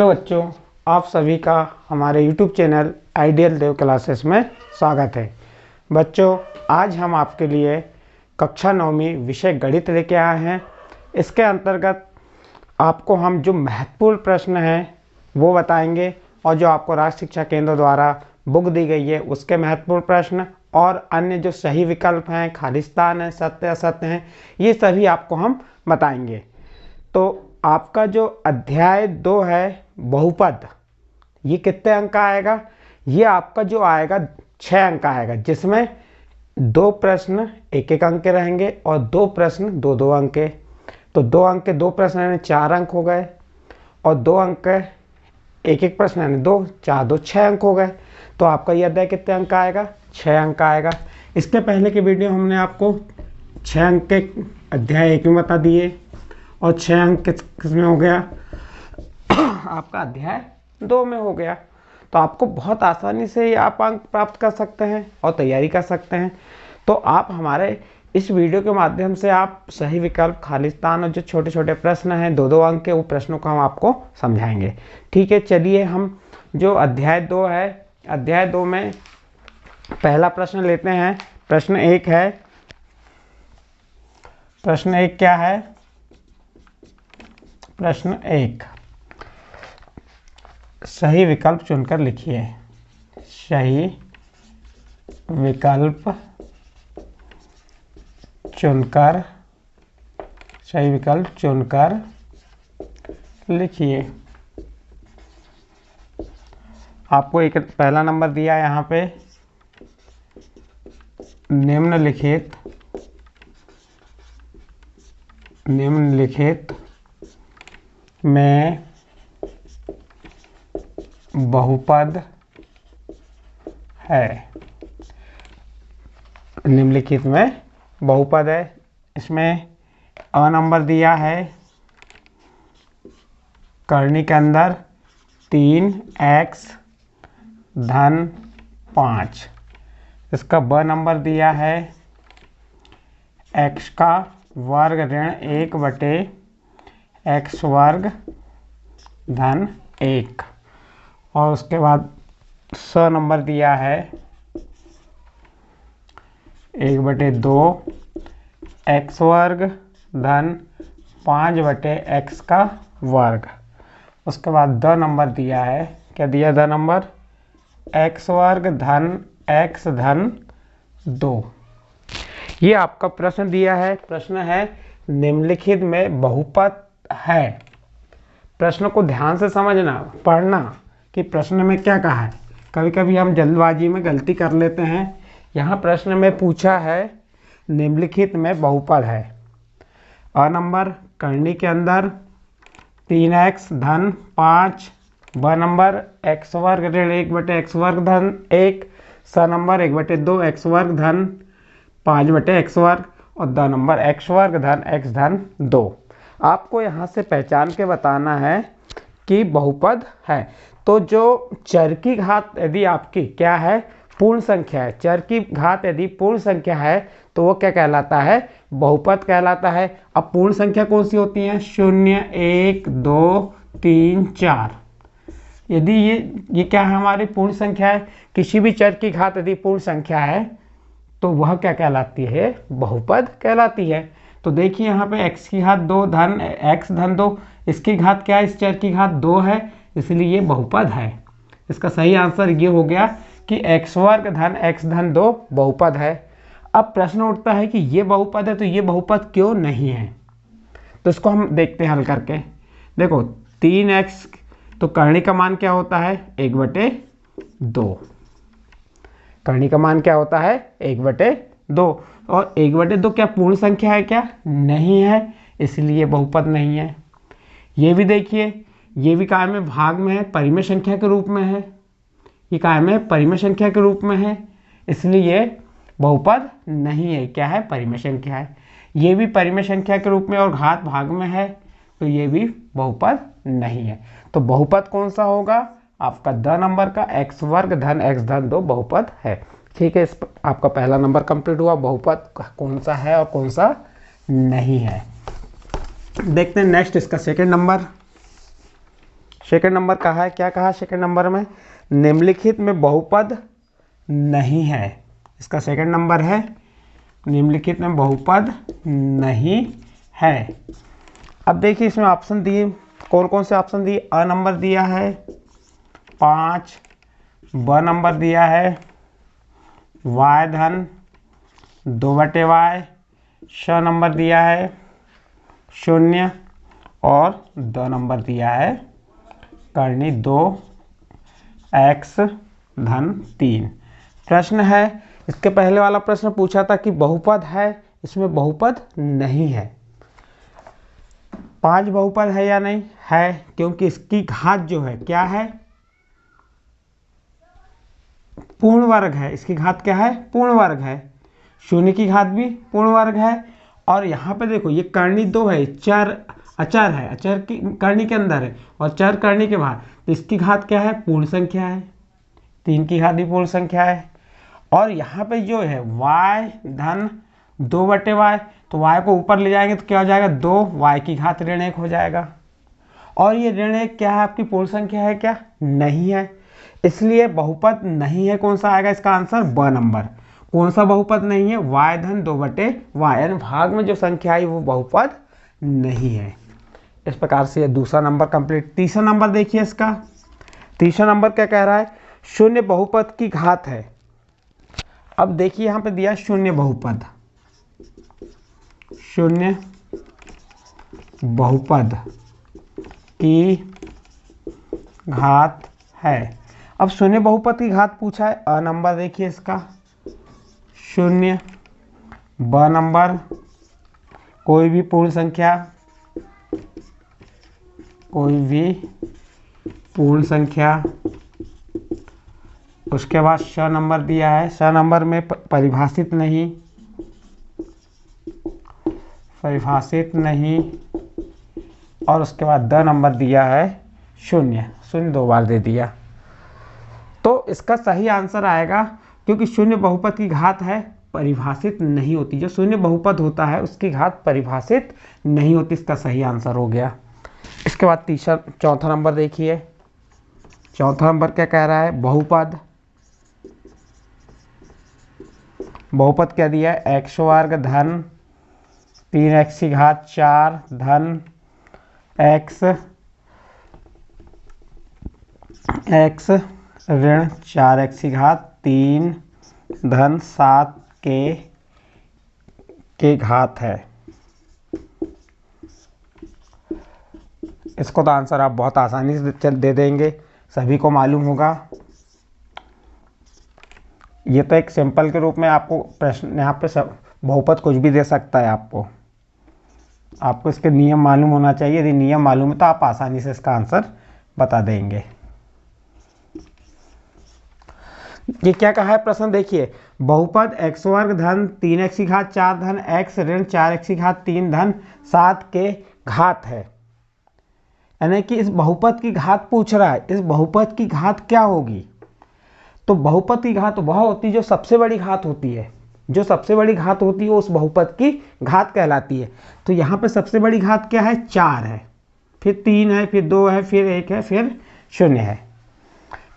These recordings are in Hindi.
हेलो बच्चों, आप सभी का हमारे YouTube चैनल आइडियल देव क्लासेस में स्वागत है। बच्चों, आज हम आपके लिए कक्षा 9वीं विषय गणित लेके आए हैं। इसके अंतर्गत आपको हम जो महत्वपूर्ण प्रश्न हैं वो बताएंगे और जो आपको राष्ट्रीय शिक्षा केंद्र द्वारा बुक दी गई है उसके महत्वपूर्ण प्रश्न और अन्य जो सही विकल्प हैं, खालिस्तान है, सत्य असत्य हैं, ये सभी आपको हम बताएंगे। तो आपका जो अध्याय 2 है बहुपद, ये कितने अंक का आएगा? ये आपका जो आएगा 6 अंक का आएगा, जिसमें 2 प्रश्न 1-1 अंक के रहेंगे और 2 प्रश्न 2-2 अंक के। तो 2 अंक के 2 प्रश्न यानी 4 अंक हो गए और 2 अंक के 1-1 प्रश्न यानी 2, 4, 2, 6 अंक हो गए। तो आपका ये अध्याय कितने अंक का आएगा? 6 अंक का आएगा। इसके पहले की वीडियो हमने आपको 6 अंक के अध्याय 1 में बता दिए और 6 अंक किसमें हो गया? आपका अध्याय 2 में हो गया। तो आपको बहुत आसानी से ये आप अंक प्राप्त कर सकते हैं और तैयारी कर सकते हैं। तो आप हमारे इस वीडियो के माध्यम से आप सही विकल्प, खालिस्तान और जो छोटे छोटे प्रश्न हैं 2-2 अंक के, वो प्रश्नों को हम आपको समझाएंगे। ठीक है, चलिए हम जो अध्याय 2 है, अध्याय 2 में पहला प्रश्न लेते हैं। प्रश्न 1 है। प्रश्न 1 क्या है? प्रश्न 1, सही विकल्प चुनकर लिखिए। सही विकल्प चुनकर लिखिए। आपको एक पहला नंबर दिया है यहाँ पे, निम्नलिखित में बहुपद है। निम्नलिखित में बहुपद है। इसमें अ नंबर दिया है, करनी के अंदर 3x धन 5। इसका ब नंबर दिया है, x का वर्ग ऋण 1/x वर्ग धन 1। और उसके बाद स नंबर दिया है 1/2 x वर्ग धन 5/x का वर्ग। उसके बाद द नंबर दिया है, क्या दिया द नंबर? x वर्ग धन x धन 2। ये आपका प्रश्न दिया है। प्रश्न है निम्नलिखित में बहुपद है। प्रश्न को ध्यान से समझना, पढ़ना कि प्रश्न में क्या कहा है। कभी कभी हम जल्दबाजी में गलती कर लेते हैं। यहाँ प्रश्न में पूछा है निम्नलिखित में बहुपद है। अ नंबर करनी के अंदर 3x धन 5, ब नंबर x वर्ग ऋण 1/x वर्ग धन 1, स नंबर 1/2 x वर्ग धन 5/x वर्ग और द नंबर x वर्ग धन x धन 2। आपको यहाँ से पहचान के बताना है कि बहुपद है। तो जो चर की घात यदि आपकी क्या है? पूर्ण संख्या है। चर की घात यदि पूर्ण संख्या है तो वो क्या कहलाता है? बहुपद कहलाता है। अब पूर्ण संख्या कौन सी होती है? 0, 1, 2, 3, 4। यदि ये क्या है? हमारी पूर्ण संख्या है। किसी भी चर की घात यदि पूर्ण संख्या है तो वह क्या कहलाती है? बहुपद कहलाती है। तो देखिए यहाँ पे x की घात 2 धन x धन 2, इसकी घात क्या है? इस चर की घात 2 है, इसलिए ये बहुपद है। इसका सही आंसर ये हो गया कि x वर्ग धन x धन 2 बहुपद है। अब प्रश्न उठता है कि ये बहुपद है तो ये बहुपद क्यों नहीं है? तो इसको हम देखते हैं हल करके। देखो 3x, तो करनी का मान क्या होता है? 1/2। करनी का मान क्या होता है? 1/2। और 1/2 क्या पूर्ण संख्या है? क्या नहीं है, इसलिए बहुपद नहीं है। ये भी देखिए, ये भी काय में भाग में है, परिमेय संख्या के रूप में है। ये काय में परिमेय संख्या के रूप में है, इसलिए ये बहुपद नहीं है। क्या है? परिमेय संख्या है। ये भी परिमेय संख्या के रूप में और घात भाग में है, तो ये भी बहुपद नहीं है। तो बहुपद कौन सा होगा? आपका द नंबर का x वर्ग धन x धन 2 बहुपद है। ठीक है, इस आपका पहला नंबर कंप्लीट हुआ। बहुपद कौन सा है और कौन सा नहीं है। देखते हैं नेक्स्ट इसका सेकंड नंबर। सेकंड नंबर कहा है, क्या कहा सेकंड नंबर में, निम्नलिखित में बहुपद नहीं है। इसका सेकंड नंबर है निम्नलिखित में बहुपद नहीं है। अब देखिए इसमें ऑप्शन दिए, कौन कौन से ऑप्शन दिए, अ नंबर दिया है 5, ब नंबर दिया है y धन 2/y, श नंबर दिया है 0 और द नंबर दिया है करनी 2x धन 3। प्रश्न है, इसके पहले वाला प्रश्न पूछा था कि बहुपद है, इसमें बहुपद नहीं है। 5 बहुपद है या नहीं है, क्योंकि इसकी घात जो है क्या है, पूर्ण वर्ग है। इसकी घात क्या है, पूर्ण वर्ग है। 0 की घात भी पूर्ण वर्ग है। और यहाँ पे देखो ये करनी 2 है, चर अचर है, अचर की करनी के अंदर है और चर करनी के बाहर, तो इसकी घात क्या है, पूर्ण संख्या है। 3 की घात भी पूर्ण संख्या है। और यहाँ पे जो है y धन 2/y, तो y को ऊपर ले जाएंगे तो क्या हो जाएगा, 2y की घात ऋण 1 हो जाएगा। और ये ऋण 1 क्या है, आपकी पूर्ण संख्या है क्या, नहीं है, इसलिए बहुपद नहीं है। कौन सा आएगा इसका आंसर, ब नंबर। कौन सा बहुपद नहीं है, y धन 2/y, यानी भाग में जो संख्या आई वो बहुपद नहीं है। इस प्रकार से दूसरा नंबर कंप्लीट। तीसरा नंबर देखिए इसका, तीसरा नंबर क्या कह रहा है, 0 बहुपद की घात है। अब देखिए यहाँ पे दिया 0 बहुपद, 0 बहुपद की घात है। अब 0 बहुपद की घात पूछा है, अ नंबर देखिए इसका 0, ब नंबर कोई भी पूर्ण संख्या, कोई भी पूर्ण संख्या, उसके बाद श नंबर दिया है, श नंबर में परिभाषित नहीं, परिभाषित नहीं, और उसके बाद द नंबर दिया है 0, 0 2 बार दे दिया। तो इसका सही आंसर आएगा, क्योंकि 0 बहुपद की घात है, परिभाषित नहीं होती। जो 0 बहुपद होता है उसकी घात परिभाषित नहीं होती, इसका सही आंसर हो गया। इसके बाद चौथा नंबर देखिए, चौथा नंबर क्या कह रहा है, बहुपद, बहुपद क्या दिया है, x वर्ग धन 3x की घात 4 धन x ऋण 4x की घात 3 धन 7 के घात है। इसको तो आंसर आप बहुत आसानी से दे देंगे, सभी को मालूम होगा। ये तो एक सिंपल के रूप में आपको प्रश्न यहाँ पे सब बहुपद कुछ भी दे सकता है। आपको इसके नियम मालूम होना चाहिए। यदि नियम मालूम है तो आप आसानी से इसका आंसर बता देंगे। ये क्या कहा है प्रश्न देखिए, बहुपद x वर्ग धन 3x की घात 4 धन x ऋण 4x की घात 3 धन 7 के घात है। यानी कि इस बहुपद की घात पूछ रहा है, इस बहुपद की घात क्या होगी। तो बहुपद की घात वह होती है जो सबसे बड़ी घात होती है, जो सबसे बड़ी घात होती है उस बहुपद की घात कहलाती है। तो यहाँ पे सबसे बड़ी घात क्या है, 4 है, फिर 3 है, फिर 2 है, फिर 1 है, फिर 0 है।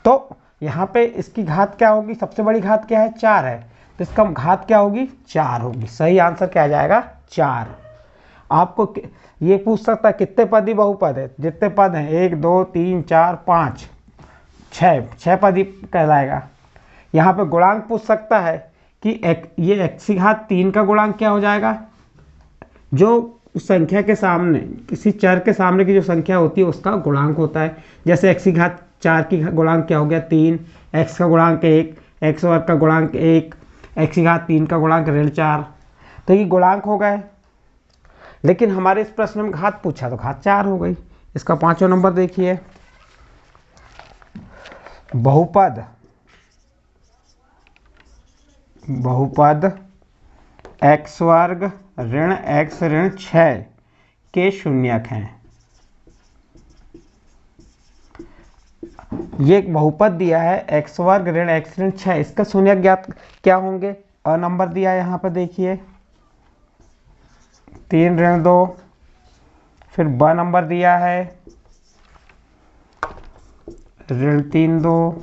तो यहाँ पे इसकी घात क्या होगी, सबसे बड़ी घात क्या है, 4 है, तो इसका घात क्या होगी, 4 होगी। सही आंसर क्या आ जाएगा, 4। आपको ये पूछ सकता है कितने पदी बहुपद है, जितने पद हैं 1 2 3 4 5 6 पदी कहलाएगा। यहाँ पे गुणांक पूछ सकता है कि ये x की घात 3 का गुणांक क्या हो जाएगा, जो उस संख्या के सामने, किसी चर के सामने की जो संख्या होती है उसका गुणांक होता है। जैसे x की घात 4 की गुणांक क्या हो गया, 3, x का गुणांक 1, x वर्ग का गुणांक 1, x की घात 3 का गुणांक ऋण 4, तो ये गुणांक हो गए। लेकिन हमारे इस प्रश्न में घात पूछा तो घात 4 हो गई। इसका 5वां नंबर देखिए, बहुपद, बहुपद x वर्ग ऋण x ऋण 6 के शून्यक हैं। ये एक बहुपद दिया है x वर्ग ऋण x ऋण 6, इसका शून्यक ज्ञात क्या होंगे। अ नंबर दिया है यहाँ पर देखिए 3 ऋण 2, फिर ब नंबर दिया है ऋण 3 2।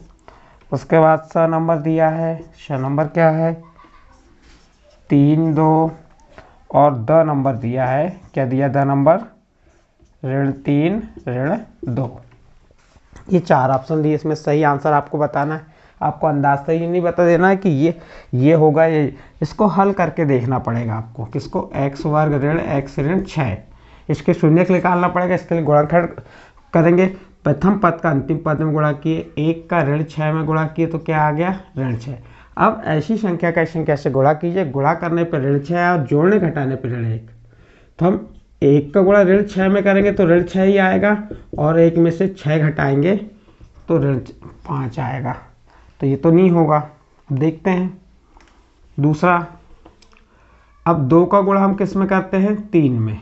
उसके बाद स नंबर दिया है, श नंबर क्या है 3 2। और द नंबर दिया है, क्या दिया द नंबर ऋण 3 ऋण 2। ये 4 ऑप्शन दिए, इसमें सही आंसर आपको बताना है। आपको अंदाज से ही नहीं बता देना है कि ये होगा, ये इसको हल करके देखना पड़ेगा आपको। किसको, एक्स वर्ग ऋण एक्स ऋण 6, इसके शून्य को निकालना पड़ेगा। इसके लिए गुणनखंड करेंगे, प्रथम पद का अंतिम पद में गुणा किए, 1 का ऋण 6 में गुणा किए तो क्या आ गया ऋण 6। अब ऐसी संख्या का इस संख्या से गुणा कीजिए, गुणा करने पर ऋण 6 और जोड़ने घटाने पर ऋण 1। तो हम 1 का गुणा ऋण 6 में करेंगे तो ऋण 6 ही आएगा, और 1 में से 6 घटाएंगे तो ऋण 5 आएगा। तो ये तो नहीं होगा। अब देखते हैं दूसरा। अब 2 का गुणा हम किस में करते हैं 3 में।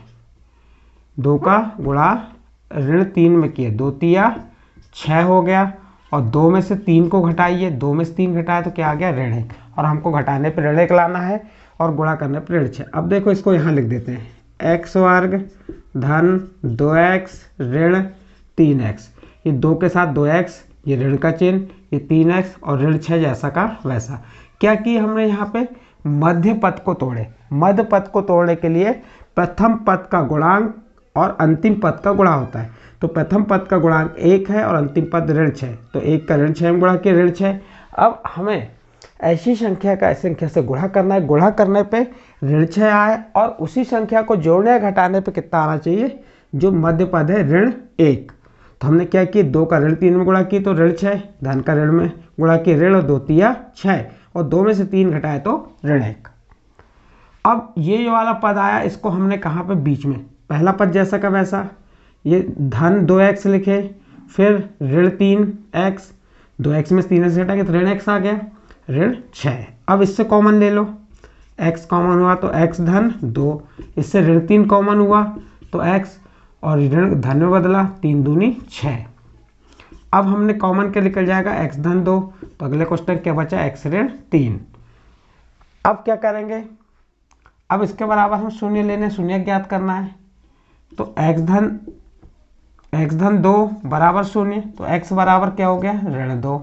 2 का गुणा ऋण 3 में किए, 2 तिया 6 हो गया, और 2 में से 3 को घटाइए, 2 में से 3 घटाए तो क्या आ गया ऋण 1, और हमको घटाने पर ऋण 1 लाना है और गुणा करने पर ऋण 6। अब देखो इसको यहाँ लिख देते हैं, एक्स वर्ग धन 2x ऋण 3x। ये 2 के साथ 2x, ये ऋण का चिन्ह, ये 3x और ऋण 6 जैसा का वैसा। क्या किया हमने यहाँ पे मध्य पद को तोड़े। मध्य पद को तोड़ने के लिए प्रथम पद का गुणांक और अंतिम पद का गुणा होता है। तो प्रथम पद का गुणांक 1 है और अंतिम पद ऋण 6, तो 1 का ऋण 6 में गुणा किया ऋण 6। अब हमें ऐसी संख्या का ऐसी संख्या से गुणा करना है, गुणा करने पे ऋण 6 आए, और उसी संख्या को जोड़ने या घटाने पे कितना आना चाहिए, जो मध्य पद है ऋण 1। तो हमने क्या किया, 2 का ऋण 3 में गुणा किया तो ऋण 6, धन का ऋण में गुणा किया ऋण, और 2 तिया 6, और 2 में से 3 घटाए तो ऋण 1। अब ये वाला पद आया, इसको हमने कहाँ पे बीच में, पहला पद जैसा का वैसा, ये धन 2x लिखे, फिर ऋण 3x, 2x में 3x घटाएंगे तो ऋण x आ गया, ऋण 6। अब इससे कॉमन ले लो, x कॉमन हुआ तो x धन 2, इससे ऋण 3 कॉमन हुआ तो x, और ऋण धन में बदला, 3 दूनी 6। अब हमने कॉमन के निकल जाएगा x धन 2, तो अगले क्वेश्चन क्या बचा, x ऋण 3। अब क्या करेंगे, अब इसके बराबर हम शून्य लेने, शून्य ज्ञात करना है। तो x धन 2 बराबर शून्य, तो x बराबर क्या हो गया ऋण 2।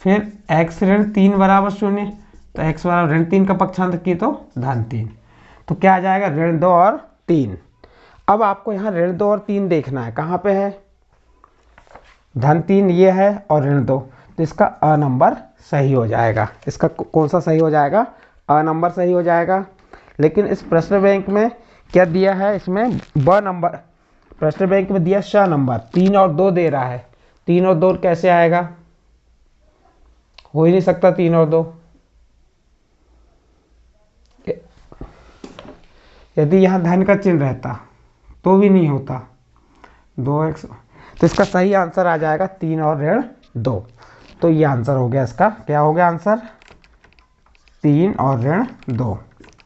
फिर x ऋण 3 बराबर शून्य, तो x बराबर ऋण 3 का पक्षांतर की तो धन 3, तो क्या आ जाएगा ऋण 2 और 3। अब आपको यहाँ ऋण 2 और 3 देखना है, कहाँ पे है, धन 3 ये है और ऋण 2, तो इसका अ नंबर सही हो जाएगा। इसका कौन सा सही हो जाएगा, अ नंबर सही हो जाएगा। लेकिन इस प्रश्न बैंक में क्या दिया है, इसमें ब नंबर, प्रश्न बैंक में दिया श नंबर, 3 और 2 दे रहा है। 3 और 2 कैसे आएगा, हो ही नहीं सकता 3 और 2। यदि यहाँ धन का चिन्ह रहता तो भी नहीं होता 2x, तो इसका सही आंसर आ जाएगा 3 और ऋण 2। तो ये आंसर हो गया इसका, क्या हो गया आंसर 3 और ऋण 2।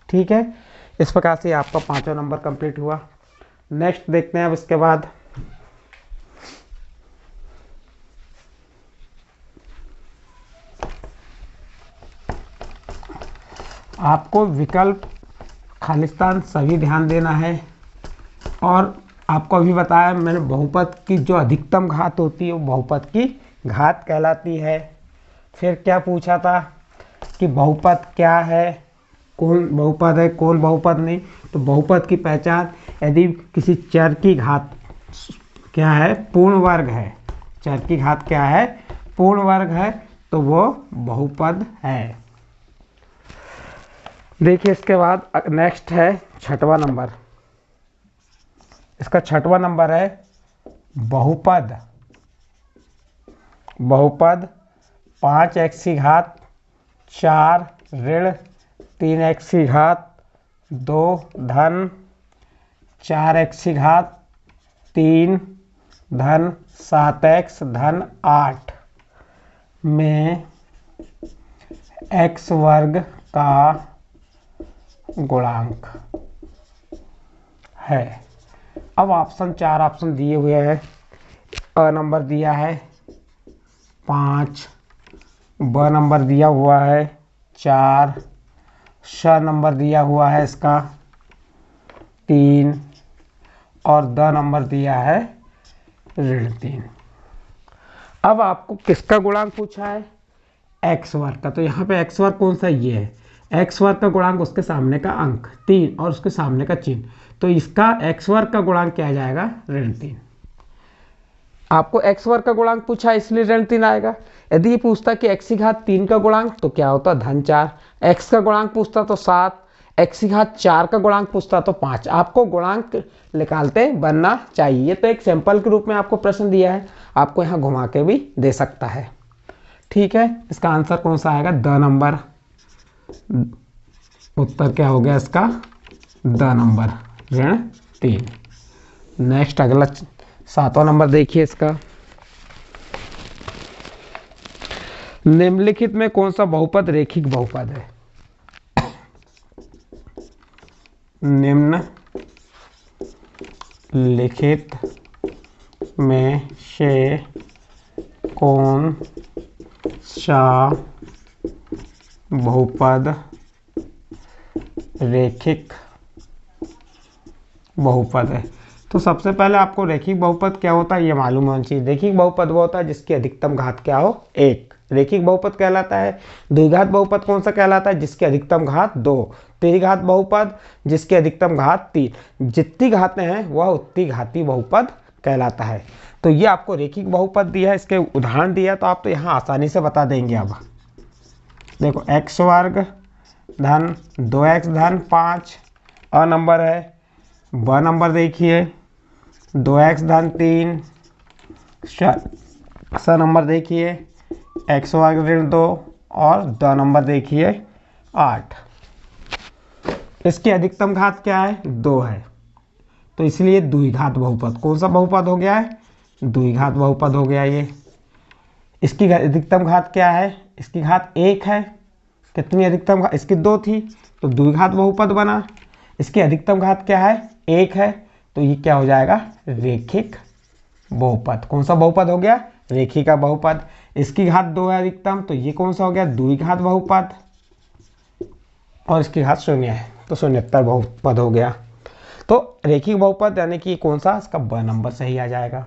ठीक है, इस प्रकार से आपका 5वां नंबर कंप्लीट हुआ। नेक्स्ट देखते हैं अब इसके बाद। आपको विकल्प खालिस्तान सभी ध्यान देना है, और आपको अभी बताया मैंने बहुपद की जो अधिकतम घात होती है वो बहुपद की घात कहलाती है। फिर क्या पूछा था कि बहुपद क्या है, कौन बहुपद है कौन बहुपद नहीं। तो बहुपद की पहचान, यदि किसी चर की घात क्या है पूर्ण वर्ग है, चर की घात क्या है पूर्ण वर्ग है, तो वो बहुपद है। देखिए इसके बाद नेक्स्ट है 6वां नंबर। इसका 6वां नंबर है बहुपद 5x की घात 4 ऋण 3x की घात 2 धन 4x की घात 3 धन 7x धन 8 में x वर्ग का गुणांक है। अब ऑप्शन 4 ऑप्शन दिए हुए हैं। अ नंबर दिया है 5, ब नंबर दिया हुआ है 4, श नंबर दिया हुआ है इसका 3, और द नंबर दिया है ऋण 3। अब आपको किसका गुणांक पूछा है, एक्स वर्ग का। तो यहाँ पे एक्स वर्ग कौन सा, ये है। एक्स वर्ग का गुणांक उसके सामने का अंक 3 और उसके सामने का चिन्ह, तो इसका एक्स वर्ग का गुणांक क्या आ जाएगा, ऋण 3। आपको एक्स वर्ग का गुणांक पूछा है इसलिए ऋण 3 आएगा। यदि ये पूछता कि एक्स की घात 3 का गुणांक तो क्या होता, धन 4। एक्स का गुणांक पूछता तो 7, एक्स की घात 4 का गुणांक पूछता तो 5। आपको गुणांक निकालते बनना चाहिए। ये तो एक सैंपल के रूप में आपको प्रश्न दिया है, आपको यहाँ घुमा के भी दे सकता है। ठीक है, इसका आंसर कौन सा आएगा, द नंबर। उत्तर क्या हो गया इसका, द नंबर, ऋण 3। नेक्स्ट अगला 7वां नंबर देखिए इसका। निम्नलिखित में कौन सा बहुपद रेखिक बहुपद है। निम्नलिखित में से कौन सा बहुपद रेखिक बहुपद है। तो सबसे पहले आपको रेखिक बहुपद क्या होता है ये मालूम होना चाहिए। रेखिक बहुपद वो होता है जिसकी अधिकतम घात क्या हो, 1। रेखिक बहुपद कहलाता है। द्विघात बहुपद कौन सा कहलाता है, जिसकी अधिकतम घात 2। त्रिघात बहुपद जिसकी अधिकतम घात 3। जितनी घातें हैं वह उतनी घाती बहुपद कहलाता है। तो ये आपको रेखिक बहुपद दिया है, इसके उदाहरण दिया, तो आप तो यहाँ आसानी से बता देंगे। अब देखो एक्स वर्ग धन 2x धन 5 अ नंबर है। ब नंबर देखिए 2x धन 3। स नंबर देखिए एक्स वर्ग ऋण 2 और द नंबर देखिए 8। इसकी अधिकतम घात क्या है, 2 है, तो इसलिए द्विघात बहुपद। कौन सा बहुपद हो गया है, द्विघात बहुपद हो गया ये। इसकी अधिकतम घात क्या है, इसकी घात 1 है। कितनी अधिकतम घात, इसकी 2 थी तो द्विघात बहुपद बना। इसकी अधिकतम घात क्या है, 1 है, तो ये क्या हो जाएगा, रेखिक बहुपद। कौन सा बहुपद हो गया, रेखिक का बहुपद। इसकी घात 2 है अधिकतम, तो ये कौन सा हो गया, द्विघात बहुपद। और इसकी घात 0 है तो शून्यतर बहुपद हो गया। तो रेखिक बहुपद यानी कि कौन सा, इसका ब नंबर सही आ जाएगा।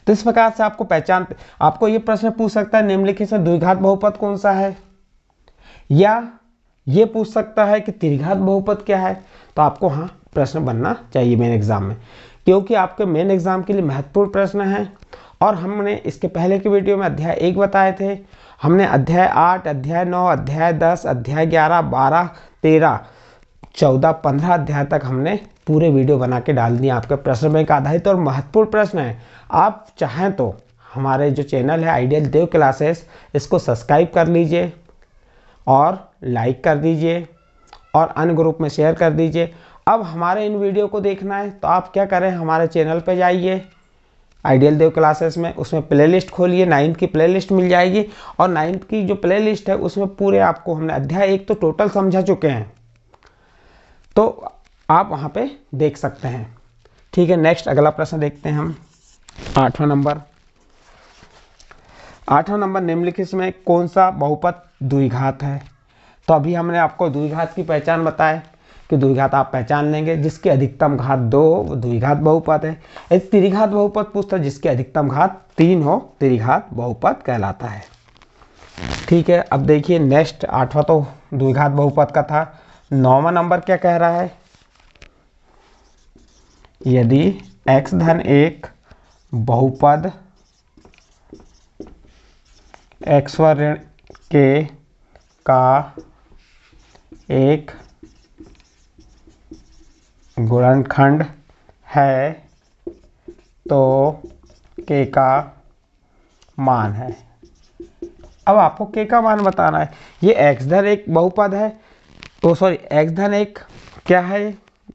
तो इस प्रकार से आपको पहचान, आपको ये प्रश्न पूछ सकता है निम्नलिखित से द्विघात बहुपद कौन सा है, या ये पूछ सकता है कि त्रिघात बहुपद क्या है। तो आपको हाँ प्रश्न बनना चाहिए मेन एग्जाम में, क्योंकि आपके मेन एग्जाम के लिए महत्वपूर्ण प्रश्न है। और हमने इसके पहले के वीडियो में अध्याय 1 बताए थे, हमने अध्याय 8, अध्याय 9, अध्याय 10, अध्याय 11, 12, 13, 14, 15 अध्याय तक हमने पूरे वीडियो बना के डाल दिए आपके प्रश्न बैंक आधारित और महत्वपूर्ण प्रश्न है। आप चाहें तो हमारे जो चैनल है आइडियल देव क्लासेस, इसको सब्सक्राइब कर लीजिए और लाइक कर दीजिए और अन्य ग्रुप में शेयर कर दीजिए। अब हमारे इन वीडियो को देखना है तो आप क्या करें, हमारे चैनल पे जाइए आइडियल देव क्लासेस में, उसमें प्लेलिस्ट खोलिए, 9th की प्लेलिस्ट मिल जाएगी। और 9th की जो प्लेलिस्ट है उसमें पूरे आपको हमने अध्याय 1 तो टोटल समझा चुके हैं, तो आप वहाँ पे देख सकते हैं। ठीक है, नेक्स्ट अगला प्रश्न देखते हैं हम। 8वां नंबर। 8वां नंबर, निम्नलिखित में कौन सा बहुपद द्विघात है। तो अभी हमने आपको द्विघात की पहचान बताए कि द्विघात आप पहचान लेंगे, जिसकी अधिकतम घात 2 वो द्विघात बहुपद है। एक त्रिघात बहुपद पूछता है जिसकी अधिकतम घात 3 हो, त्रिघात बहुपद कहलाता है। ठीक है, अब देखिए नेक्स्ट 8वां तो द्विघात बहुपद का था। 9वां नंबर क्या कह रहा है, यदि x धन 1 बहुपद x ऋण k का एक गुणनखंड है तो k का मान है। अब आपको k का मान बताना है। ये x धन 1 बहुपद है, तो सॉरी x धन 1 क्या है,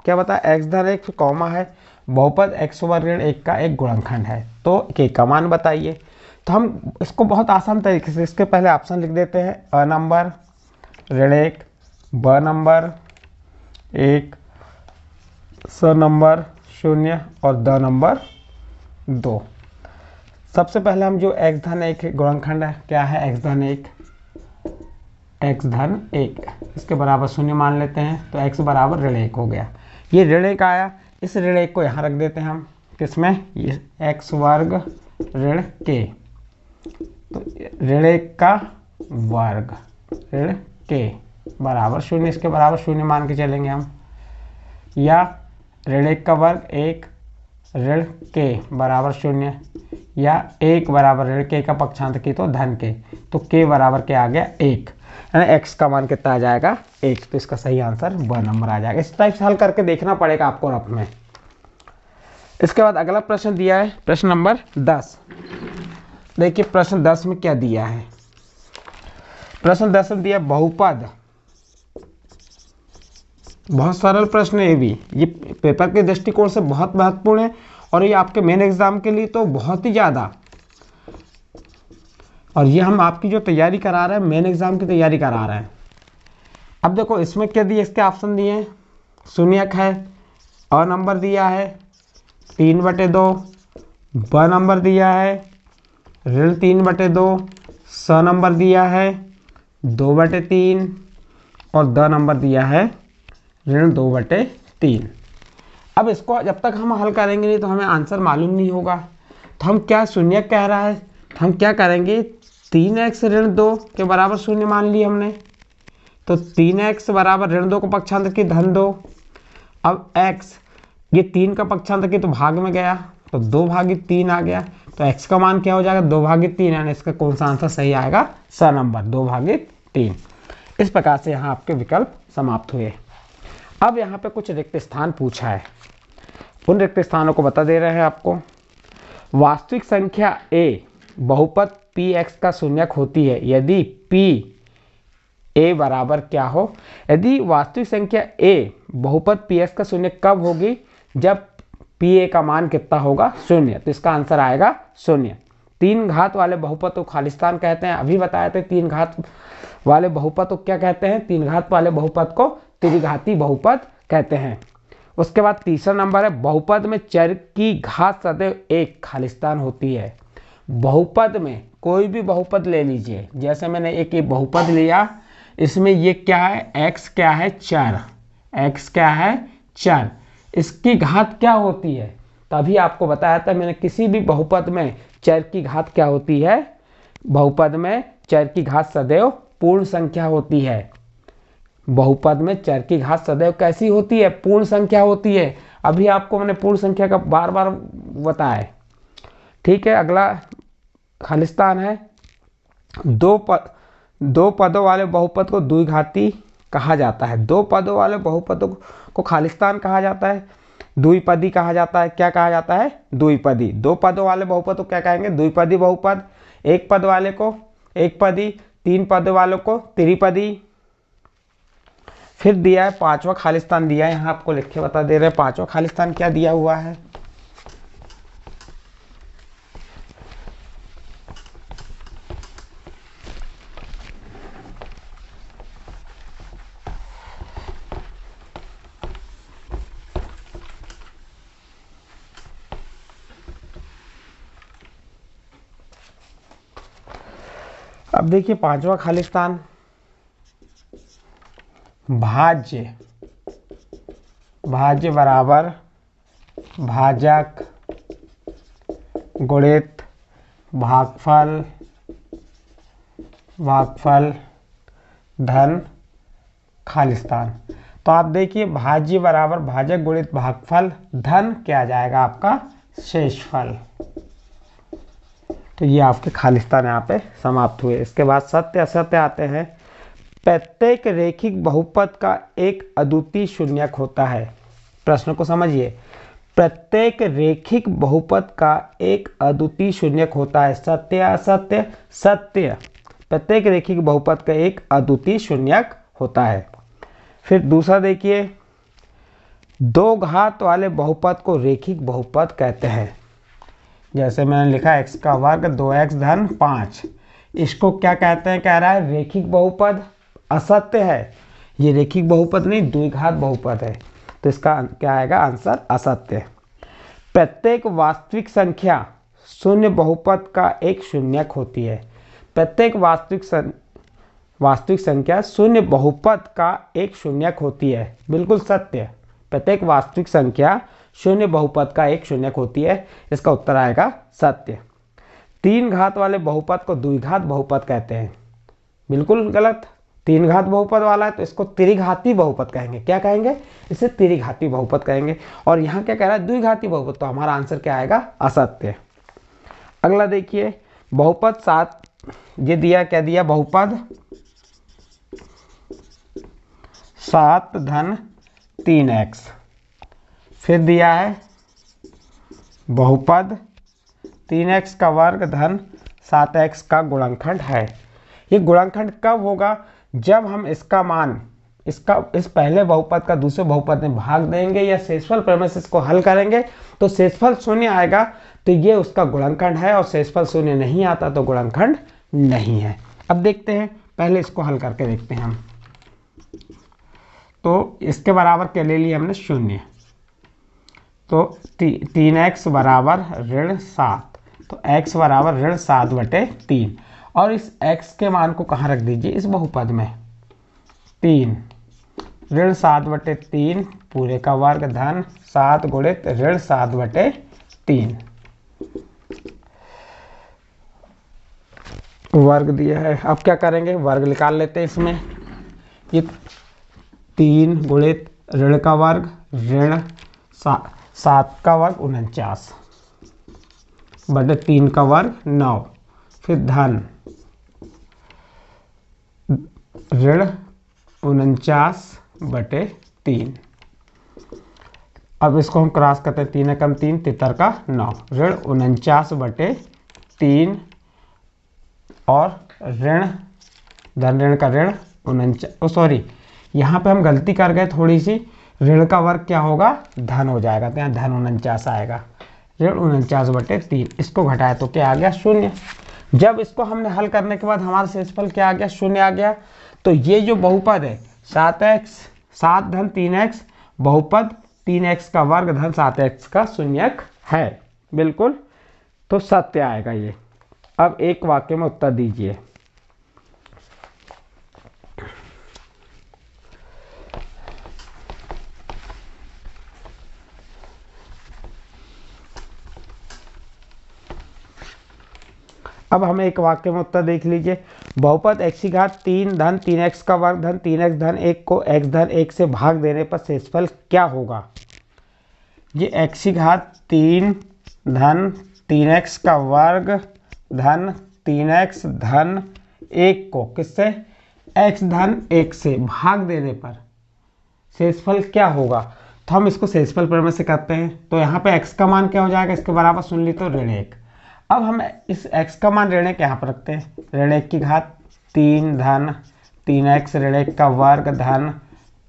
क्या बता, x धन 1 कॉमा है, बहुपद x ऋण 1 का एक गुणनखंड है, तो k का मान बताइए। तो हम इसको बहुत आसान तरीके से, इसके पहले ऑप्शन लिख देते हैं, अ नंबर ऋण 1, ब नंबर 1, स नंबर 0 और द नंबर 2। सबसे पहले हम जो x धन 1 गुणनखंड है, क्या है, x धन 1, x धन 1 इसके बराबर 0 मान लेते हैं, तो x बराबर ऋण 1 हो गया। ये ऋण 1 आया, इस ऋण 1 को यहाँ रख देते हैं हम, किसमें, ये x वर्ग ऋण k। तो ऋण 1 का वर्ग ऋण के बराबर 0, इसके बराबर 0 मान के चलेंगे हम, या ऋण 1 का वर्ग 1 ऋण के बराबर 0, या 1 बराबर ऋण के का पक्षांतर की तो धन के, तो के बराबर क्या आ गया 1, यानी एक्स का मान कितना आ जाएगा 1। तो इसका सही आंसर ब नंबर आ जाएगा। इस टाइप से हल करके देखना पड़ेगा आपको रफ में। इसके बाद अगला प्रश्न दिया है प्रश्न नंबर 10। देखिए प्रश्न 10 में क्या दिया है। प्रश्न 10 में दिया बहुपद, बहुत सरल प्रश्न है ये पेपर के दृष्टिकोण से बहुत महत्वपूर्ण है, और ये आपके मेन एग्जाम के लिए तो बहुत ही ज़्यादा, और ये हम आपकी जो तैयारी करा रहे हैं मेन एग्जाम की तैयारी करा रहे हैं। अब देखो इसमें क्या दिए, इसके ऑप्शन दिए हैं, शून्यक है, अ नंबर दिया है 3/2, ब नंबर दिया है ऋण 3/2, स नंबर दिया है 2/3, और द नंबर दिया है ऋण 2/3। अब इसको जब तक हम हल करेंगे नहीं तो हमें आंसर मालूम नहीं होगा। तो हम क्या, शून्यक कह रहा है तो हम क्या करेंगे, 3x ऋण 2 के बराबर 0 मान ली हमने, तो 3x बराबर ऋण 2 को पक्षांतर की धन 2। अब x ये 3 का पक्षांतर की तो भाग में गया, तो 2/3 आ गया, तो x का मान क्या हो जाएगा 2/3, यानी इसका कौन सा आंसर सही आएगा, स नंबर 2/3। इस प्रकार से यहाँ आपके विकल्प समाप्त हुए। अब यहाँ पे कुछ रिक्त स्थान पूछा है, उन रिक्त स्थानों को बता दे रहे हैं आपको। वास्तविक संख्या a बहुपद px का शून्यक होती है यदि p a बराबर क्या हो। यदि वास्तविक संख्या a बहुपद px का शून्यक कब होगी, जब pa का मान कितना होगा 0, तो इसका आंसर आएगा 0। 3 घात वाले बहुपद को खालिस्तान कहते हैं, अभी बताए थे 3 घात वाले बहुपद को क्या कहते हैं, 3 घात वाले बहुपद को त्रिघाती बहुपद कहते हैं। उसके बाद तीसरा नंबर है बहुपद में चर की घात सदैव 1 खालिस्तान होती है। बहुपद में कोई भी बहुपद ले लीजिए, जैसे मैंने एक ये बहुपद लिया, इसमें ये क्या है, x क्या है चर, x क्या है चर, इसकी घात क्या होती है, तभी आपको बताया था मैंने, किसी भी बहुपद में चर की घात क्या होती है, बहुपद में चर की घात सदैव पूर्ण संख्या होती है। बहुपद में चर की घात सदैव कैसी होती है, पूर्ण संख्या होती है। अभी आपको मैंने पूर्ण संख्या का बार बार बताया। ठीक है, अगला खालिस्तान है, दो पदों वाले बहुपद को द्विघाती कहा जाता है। 2 पदों वाले बहुपदों को खालिस्तान कहा जाता है, द्विपदी कहा जाता है। क्या कहा जाता है, द्विपदी। 2 पदों वाले बहुपद को क्या कहेंगे, द्विपदी बहुपद। 1 पद वाले को एक पदी, 3 पद वालों को त्रिपदी। फिर दिया है 5वां खालिस्तान दिया है, यहाँ आपको लिख के बता दे रहे हैं 5वां खालिस्तान क्या दिया हुआ है। अब देखिए 5वां खालिस्तान, भाज्य, भाज्य बराबर भाजक गुणित भागफल, भागफल धन खालिस्तान। तो आप देखिए भाज्य बराबर भाजक गुणित भागफल धन क्या आ जाएगा आपका शेषफल। तो ये आपके खालिस्तान यहाँ पे समाप्त हुए। इसके बाद सत्य असत्य आते हैं। प्रत्येक रैखिक बहुपद का एक अद्वितीय शून्यक होता है। प्रश्न को समझिए, प्रत्येक रैखिक बहुपद का एक अद्वितीय शून्यक होता है। सत्य असत्य, सत्य, प्रत्येक रैखिक बहुपद का एक अद्वितीय शून्यक होता है। फिर दूसरा देखिए, 2 घात वाले बहुपद को रैखिक बहुपद कहते हैं। जैसे मैंने लिखा x का वर्ग 2x धन 5, इसको क्या कहते हैं, कह रहा है रैखिक बहुपद। असत्य है, ये रैखिक बहुपद नहीं द्विघात बहुपद है, तो इसका क्या आएगा आंसर असत्य। प्रत्येक वास्तविक संख्या शून्य बहुपद का एक शून्यक होती है। प्रत्येक वास्तविक संख्या शून्य बहुपद का एक शून्यक होती है, बिल्कुल सत्य। प्रत्येक वास्तविक संख्या शून्य बहुपद का एक शून्यक होती है, इसका उत्तर आएगा सत्य। तीन घात वाले बहुपद को द्विघात बहुपद कहते हैं। बिल्कुल गलत, तीन घात बहुपद वाला है तो इसको त्रिघाती बहुपद कहेंगे। क्या कहेंगे? इसे त्रिघाती बहुपद कहेंगे। और यहाँ क्या कह रहा है? द्विघाती बहुपद, तो हमारा आंसर क्या आएगा? असत्य। अगला देखिए, बहुपद 7, ये दिया, क्या दिया? बहुपद 7 धन 3x। फिर दिया है बहुपद 3x का वर्ग धन 7x का गुणनखंड है। ये गुणनखंड कब होगा? जब हम इसका मान इस पहले बहुपद का दूसरे बहुपद में भाग देंगे या शेषफल प्रमेय से इसको हल करेंगे तो शेषफल शून्य आएगा, तो ये उसका गुणनखंड है, और शेषफल शून्य नहीं आता तो गुणनखंड नहीं है। अब देखते हैं, पहले इसको हल करके देखते हैं हम। तो इसके बराबर क्या ले लिया हमने? शून्य। तो 3x बराबर ऋण 7, तो x बराबर ऋण 7/3, और इस x के मान को कहाँ रख दीजिए? इस बहुपद में। 3 ऋण 7/3 पूरे का वर्ग धन 7 गुणित ऋण 7/3 वर्ग दिया है। अब क्या करेंगे? वर्ग निकाल लेते हैं इसमें। ये 3 गुणित ऋण का वर्ग ऋण 7 का वर्ग 49/3 का वर्ग 9, फिर धन ऋण 49/3। अब इसको हम क्रॉस करते हैं, 3 एकम 3, 73 का 9, ऋण 49/3 और ऋण धन ऋण का ऋण 49, सॉरी यहाँ पे हम गलती कर गए थोड़ी सी, ऋण का वर्ग क्या होगा? धन हो जाएगा, तो यहाँ धन 49 आएगा, ऋण 49/3। इसको घटाया तो क्या आ गया? शून्य। जब इसको हमने हल करने के बाद हमारा शेषफल क्या आ गया? शून्य आ गया। तो ये जो बहुपद है 7 धन 3x, बहुपद 3x का वर्ग धन 7x का शून्यक है। बिल्कुल, तो सत्य आएगा ये। अब एक वाक्य में उत्तर दीजिए। अब हमें एक वाक्य में उत्तर देख लीजिए। बहुपद x की घात 3 धन 3x का वर्ग धन 3x धन 1 को x धन 1 से भाग देने पर शेषफल क्या होगा? ये x की घात 3 धन 3x का वर्ग धन 3x धन 1 को किससे? x धन 1 से भाग देने पर शेषफल क्या होगा? तो हम इसको शेषफल प्रमेय से करते हैं। तो यहाँ पे x का मान क्या हो जाएगा? इसके बराबर सुन ली तो ऋण 1। अब हम इस x का मान ऋण 1 यहाँ पर रखते हैं, ऋण 1 की घात 3 धन 3x ऋण 1 का वर्ग धन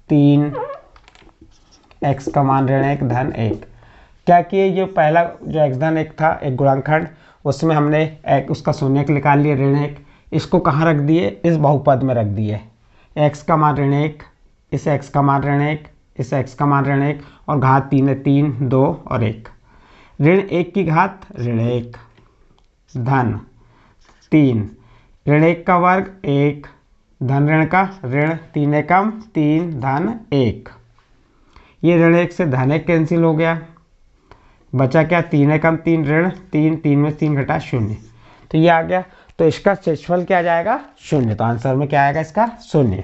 3x का मान ऋण 1 धन 1। क्या किए? ये पहला जो x धन 1 था, एक गुणनखंड, उसमें हमने उसका शून्यक निकाल लिया ऋण 1। इसको कहाँ रख दिए? इस बहुपद में रख दिए। x का मान ऋण 1, इस x का मान ऋण 1, इस x का मान ऋण 1, और घात 3 है, 3 2 और 1। ऋण 1 की घात ऋण 1 धन 3 ऋण 1 का वर्ग 1 धन ऋण का ऋण 3 एकम 3 धन 1। ये ऋण 1 से धन 1 कैंसिल हो गया, बचा क्या? 3 एकम 3 ऋण 3, 3 में 3 घटा 0, तो ये आ गया। तो इसका शेषफल क्या आ जाएगा? 0। तो आंसर में क्या आएगा इसका? 0।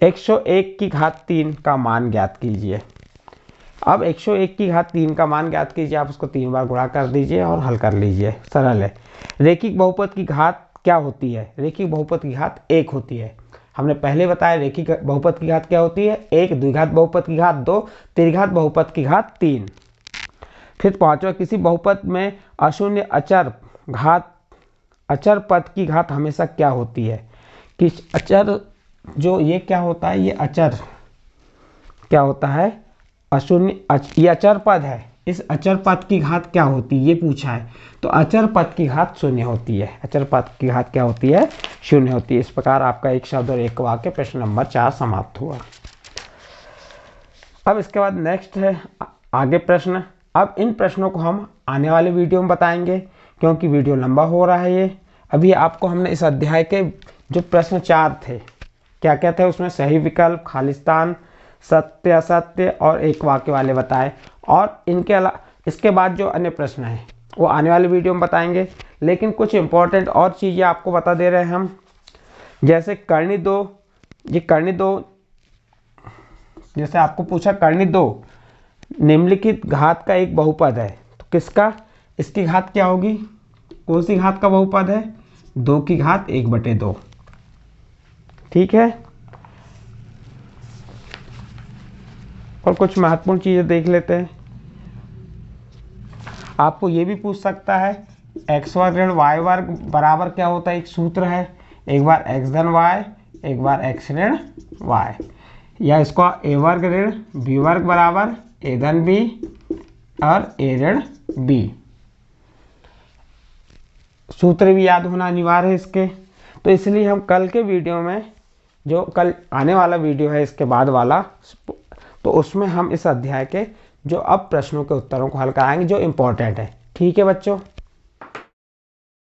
101 की घात 3 का मान ज्ञात कीजिए। अब 101 की घात 3 का मान ज्ञात कीजिए। आप उसको 3 बार गुणा कर दीजिए और हल कर लीजिए, सरल है। रेखिक बहुपद की घात क्या होती है? रेखिक बहुपद की घात 1 होती है। हमने पहले बताया रेखिक बहुपद की घात क्या होती है? 1, द्विघात बहुपद की घात 2, त्रिघात बहुपद की घात 3। फिर पांचवा, किसी बहुपद में अशून्य अचर पद की घात हमेशा क्या होती है? कि अचर जो ये क्या होता है? ये अचर क्या होता है? अशून्य, ये अचर पद है, इस अचर पद की घात क्या होती है? ये पूछा है। तो अचर पद की घात 0 होती है। अचर पद की घात क्या होती है? 0 होती है। इस प्रकार आपका एक शब्द और एक वाक्य प्रश्न नंबर 4 समाप्त हुआ। अब इसके बाद नेक्स्ट है आगे प्रश्न। अब इन प्रश्नों को हम आने वाले वीडियो में बताएंगे, क्योंकि वीडियो लंबा हो रहा है ये। अभी आपको हमने इस अध्याय के जो प्रश्न 4 थे, क्या क्या थे उसमें? सही विकल्प, खालिस्तान, सत्य असत्य और एक वाक्य वाले बताए। और इनके अलावा इसके बाद जो अन्य प्रश्न हैं वो आने वाले वीडियो में बताएंगे, लेकिन कुछ इंपॉर्टेंट और चीज़ें आपको बता दे रहे हैं हम, जैसे कर्णी दो, ये कर्णी दो, जैसे आपको पूछा कर्णी दो निम्नलिखित घात का एक बहुपद है, तो किसका, इसकी घात क्या होगी, कौन सी घात का बहुपद है, 2 की घात 1/2। ठीक है। और कुछ महत्वपूर्ण चीज़ें देख लेते हैं। आपको ये भी पूछ सकता है एक्स वर्ग ऋण वाई वर्ग बराबर क्या होता है, एक सूत्र है, एक बार एक्स धन वाई, एक बार एक्स ऋण वाई, या इसको ए वर्ग ऋण बी वर्ग बराबर ए धन बी और ए ऋण बी। सूत्र भी याद होना अनिवार्य है इसके। तो इसलिए हम कल के वीडियो में, जो कल आने वाला वीडियो है इसके बाद वाला, तो उसमें हम इस अध्याय के जो अब प्रश्नों के उत्तरों को हल कराएंगे जो इम्पोर्टेंट है। ठीक है बच्चों।